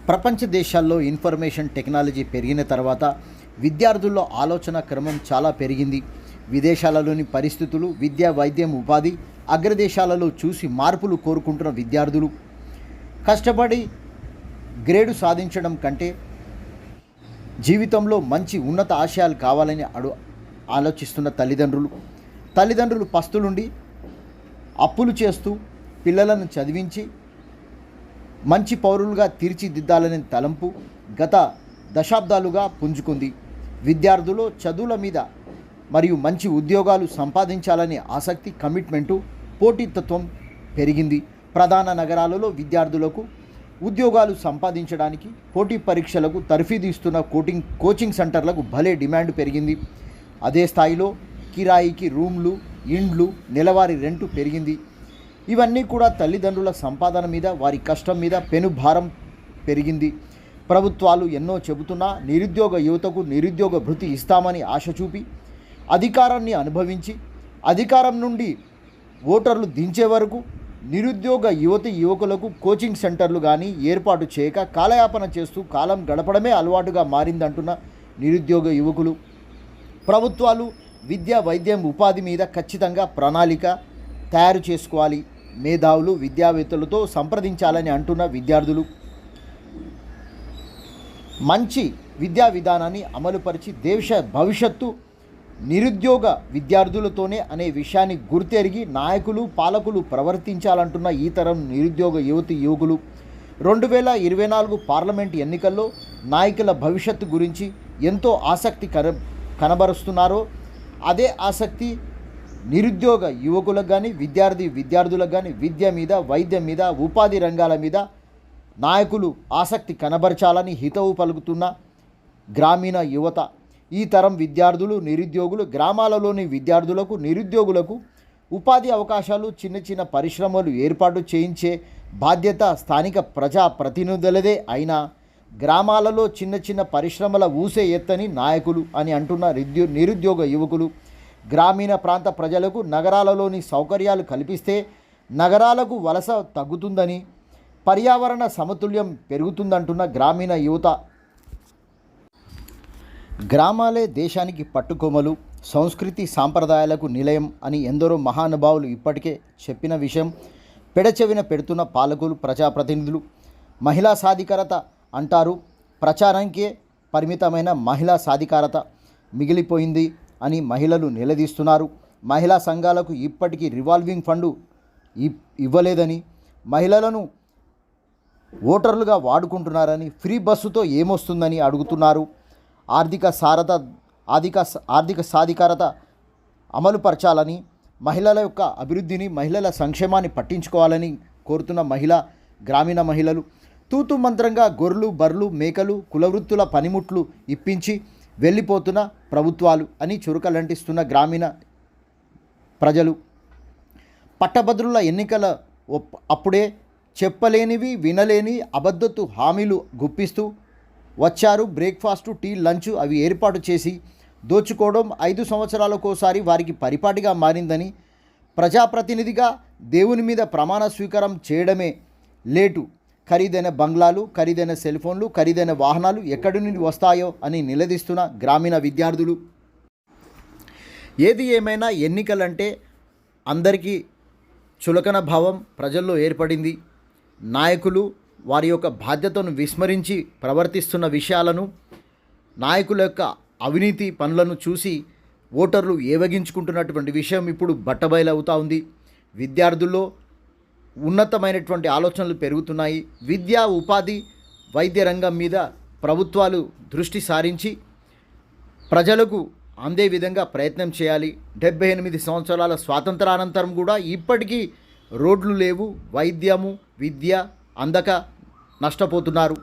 ప్రపంచ దేశాల్లో information technology పెరిగిన తర్వాత విద్యార్థుల్లో ఆలోచన క్రమం చాలా పెరిగింది. విదేశాలలోని పరిస్థితులు, విద్య, వైద్యం, ఉపాధి అగ్రదేశాలలో చూసి మార్పులు కోరుకుంటున్న విద్యార్థులు కష్టపడి గ్రేడు సాధించడం కంటే జీవితంలో మంచి ఉన్నత ఆశయాలు కావాలని ఆలోచిస్తున్న తల్లిదండ్రులు పస్తులుండి అప్పులు చేస్తూ పిల్లలను చదివించి మంచి పౌరులుగా తీర్చిదిద్దాలనే తలంపు గత దశాబ్దాలుగా పుంజుకుంది. విద్యార్థులు చదువుల మీద మరియు మంచి ఉద్యోగాలు సంపాదించాలనే ఆసక్తి, కమిట్మెంటు, పోటీతత్వం పెరిగింది. ప్రధాన నగరాలలో విద్యార్థులకు ఉద్యోగాలు సంపాదించడానికి పోటీ పరీక్షలకు తర్ఫీదు ఇస్తున్న కోచింగ్ సెంటర్లకు భలే డిమాండ్ పెరిగింది. అదే స్థాయిలో కిరాయికి రూమ్లు, ఇండ్లు, నెలవారీ రెంటు పెరిగింది. ఇవన్నీ కూడా తల్లిదండ్రుల సంపాదన మీద, వారి కష్టం మీద పెనుభారం పెరిగింది. ప్రభుత్వాలు ఎన్నో చెబుతున్నా నిరుద్యోగ యువతకు నిరుద్యోగ భృతి ఇస్తామని ఆశ చూపి అధికారాన్ని అనుభవించి అధికారం నుండి ఓటర్లు దించే వరకు నిరుద్యోగ యువకులకు కోచింగ్ సెంటర్లు కానీ ఏర్పాటు చేయక కాలయాపన చేస్తూ కాలం గడపడమే అలవాటుగా మారిందంటున్న నిరుద్యోగ యువకులు. ప్రభుత్వాలు విద్య, వైద్యం, ఉపాధి మీద ఖచ్చితంగా ప్రణాళిక తయారు చేసుకోవాలి. మేధావులు, విద్యావేత్తలతో సంప్రదించాలని అంటున్న విద్యార్థులు మంచి విద్యా విధానాన్ని అమలుపరిచి దేశ భవిష్యత్తు నిరుద్యోగ విద్యార్థులతోనే అనే విషయాన్ని గుర్తెరిగి నాయకులు, పాలకులు ప్రవర్తించాలంటున్న ఈ తరం నిరుద్యోగ యువకులు 2024 పార్లమెంట్ ఎన్నికల్లో నాయకుల భవిష్యత్తు గురించి ఎంతో ఆసక్తి కనబరుస్తున్నారో అదే ఆసక్తి నిరుద్యోగ యువకులకు కానీ విద్యార్థులకు కానీ విద్య మీద, వైద్యం మీద, ఉపాధి రంగాల మీద నాయకులు ఆసక్తి కనబరచాలని హితవు పలుకుతున్న గ్రామీణ యువత. ఈ తరం విద్యార్థులు, నిరుద్యోగులు గ్రామాలలోని విద్యార్థులకు, నిరుద్యోగులకు ఉపాధి అవకాశాలు, చిన్న చిన్న పరిశ్రమలు ఏర్పాటు చేయించే బాధ్యత స్థానిక ప్రజాప్రతినిధులదే అయినా గ్రామాలలో చిన్న చిన్న పరిశ్రమల ఊసే ఎత్తని నాయకులు అని అంటున్న నిరుద్యోగ యువకులు. గ్రామీణ ప్రాంత ప్రజలకు నగరాలలోని సౌకర్యాలు కల్పిస్తే నగరాలకు వలస తగ్గుతుందని, పర్యావరణ సమతుల్యం పెరుగుతుందంటున్న గ్రామీణ యువత. గ్రామాలే దేశానికి పట్టుకొమ్మలు, సంస్కృతి సాంప్రదాయాలకు నిలయం అని ఎందరో మహానుభావులు ఇప్పటికే చెప్పిన విషయం పెడచెవిన పెడుతున్న పాలకులు, ప్రజాప్రతినిధులు. మహిళా సాధికారత అంటారు, ప్రచారానికే పరిమితమైన మహిళా సాధికారత మిగిలిపోయింది అని మహిళలు నిలదీస్తున్నారు. మహిళా సంఘాలకు ఇప్పటికీ రివాల్వింగ్ ఫండ్ ఇవ్వలేదని, మహిళలను ఓటర్లుగా వాడుకుంటున్నారని, ఫ్రీ బస్సుతో ఏమొస్తుందని అడుగుతున్నారు. ఆర్థిక సాధికారత అమలుపరచాలని, మహిళల యొక్క అభివృద్ధిని, మహిళల సంక్షేమాన్ని పట్టించుకోవాలని కోరుతున్న గ్రామీణ మహిళలు. తూతు మంత్రంగా గొర్రెలు, బర్రెలు, మేకలు, కులవృత్తుల పనిముట్లు ఇప్పించి వెళ్ళిపోతున్న ప్రభుత్వాలు అని చురుకలంటిస్తున్న గ్రామీణ ప్రజలు. పట్టభద్రుల ఎన్నికల అప్పుడే చెప్పలేనివి, వినలేని అబద్ధపు హామీలు గుప్పిస్తూ వచ్చారు. బ్రేక్ఫాస్టు, టీ, లంచ్ అవి ఏర్పాటు చేసి దోచుకోవడం 5 సంవత్సరాలకోసారి వారికి పరిపాటిగా మారిందని, ప్రజాప్రతినిధిగా దేవుని మీద ప్రమాణ స్వీకారం చేయడమే లేటు. ఖరీదైన బంగ్లాలు, ఖరీదైన సెల్ ఫోన్లు, ఖరీదైన వాహనాలు ఎక్కడి నుండి వస్తాయో అని నిలదీస్తున్న గ్రామీణ విద్యార్థులు. ఏది ఏమైనా ఎన్నికలంటే అందరికీ చులకన భావం ప్రజల్లో ఏర్పడింది. నాయకులు వారి యొక్క బాధ్యతను విస్మరించి ప్రవర్తిస్తున్న విషయాలను, నాయకుల యొక్క అవినీతి పనులను చూసి ఓటర్లు ఏవగించుకుంటున్నటువంటి విషయం ఇప్పుడు బట్టబయలవుతూ ఉంది. విద్యార్థుల్లో ఉన్నతమైనటువంటి ఆలోచనలు పెరుగుతున్నాయి. విద్యా, ఉపాధి, వైద్య రంగం మీద ప్రభుత్వాలు దృష్టి సారించి ప్రజలకు అందే విధంగా ప్రయత్నం చేయాలి. 78 సంవత్సరాల స్వాతంత్రానంతరం కూడా ఇప్పటికీ రోడ్లు లేవు, వైద్యము, విద్య అందక నష్టపోతున్నారు.